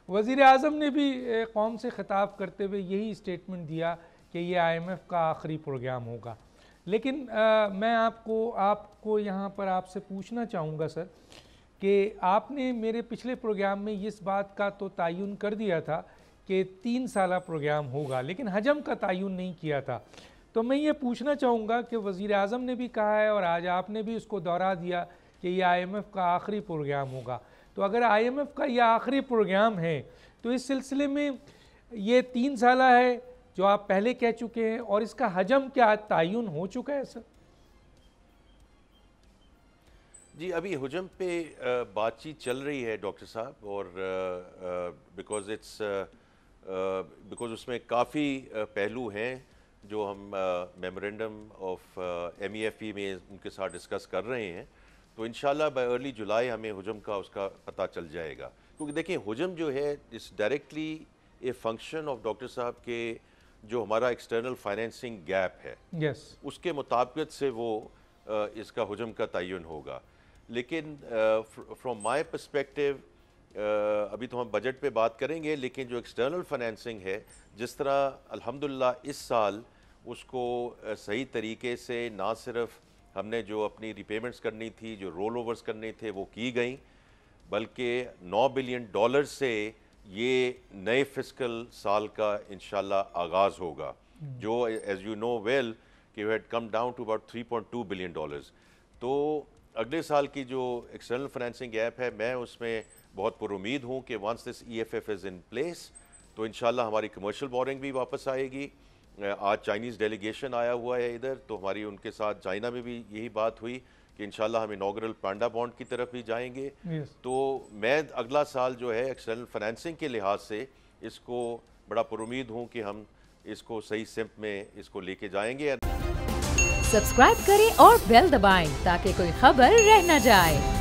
वज़ीर आज़म ने भी कौम से ख़िताब करते हुए यही स्टेटमेंट दिया कि ये IMF का आखिरी प्रोग्राम होगा। लेकिन मैं आपको यहाँ पर आपसे पूछना चाहूँगा सर कि आपने मेरे पिछले प्रोग्राम में इस बात का तो तयन कर दिया था कि 3 साला प्रोग्राम होगा, लेकिन हजम का तयन नहीं किया था। तो मैं ये पूछना चाहूँगा कि वज़ीर आज़म ने भी कहा है और आज आपने भी उसको दोहरा दिया कि ये IMF का आखिरी प्रोग्राम होगा। तो अगर IMF का ये आखिरी प्रोग्राम है तो इस सिलसिले में ये 3 साला है जो आप पहले कह चुके हैं, और इसका हजम क्या तयन हो चुका है सर? जी, अभी हुजम पे बातचीत चल रही है डॉक्टर साहब, और बिकॉज उसमें काफ़ी पहलू हैं जो हम मेमोरेंडम ऑफ MEFE में उनके साथ डिस्कस कर रहे हैं। तो इंशाल्लाह बाय अर्ली जुलाई हमें हुजम का उसका पता चल जाएगा, क्योंकि देखिए हुजम जो है इस directly a function of doctor साहब के जो हमारा एक्सटर्नल फाइनेंसिंग गैप है उसके मुताबिक से वो इसका हुजम का तयन होगा। लेकिन फ्रॉम माय पर्सपेक्टिव अभी तो हम बजट पे बात करेंगे, लेकिन जो एक्सटर्नल फाइनेंसिंग है जिस तरह अल्हम्दुलिल्लाह इस साल उसको सही तरीके से ना सिर्फ हमने जो अपनी रिपेमेंट्स करनी थी, जो रोल ओवर्स करने थे वो की गई, बल्कि $9 बिलियन से ये नए फिस्कल साल का इंशाल्लाह आगाज़ होगा, जो एज यू नो वेल कि we had come down to about $3.2 billion. तो अगले साल की जो एक्सटर्नल फाइनेंसिंग गैप है, मैं उसमें बहुत पुरुमीद हूँ कि once this EFF is in place तो इंशाल्लाह हमारी कमर्शियल बोरिंग भी वापस आएगी। आज चाइनीज़ डेलीगेशन आया हुआ है इधर, तो हमारी उनके साथ चाइना में भी यही बात हुई कि इंशाल्लाह हम इनॉग्रल पांडा बॉन्ड की तरफ भी जाएंगे। तो मैं अगला साल जो है एक्सटर्नल फाइनेंसिंग के लिहाज से इसको बड़ा पुरुमीद हूँ कि हम इसको सही सिम्त में इसको लेके जाएंगे। सब्सक्राइब करें और बेल दबाएं ताकि कोई खबर रह न जाए।